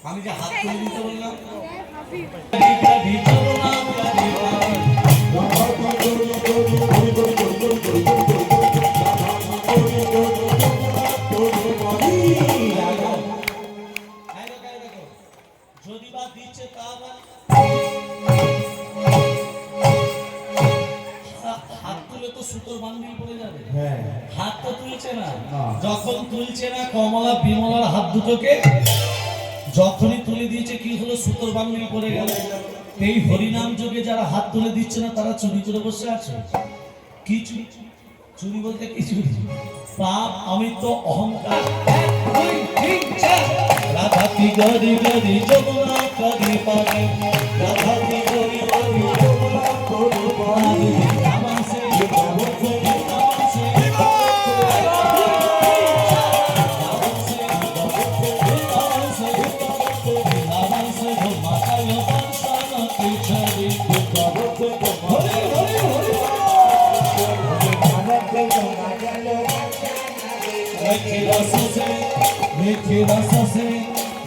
আমি যে হাত তুলে দিতে বললাম যদি বা দিচ্ছে তা হাত তুলে তো সুতোর বান্ডিল পড়ে যাবে। হাত তো তুলছে না, যখন তুলছে না কমলা বিমলার হাত দুটোকে যখনই তুলে দিয়েছে কি হলো, সুতোর বান্ডিল পড়ে গেল। এই হরিনাম যোগে যারা হাত তুলে দিচ্ছে না তারা চুরি করে বসে আছে। কি চুরি? চুরি বলতে কি চুরি? পাপ, অমিত্ব, অহংকার। রাধা কি গরি গরি যমুনা করি পারে, রাধা কি গরি গরি যমুনা করি পারে, আমার সে আমার সে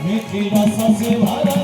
मीठी रस से भरा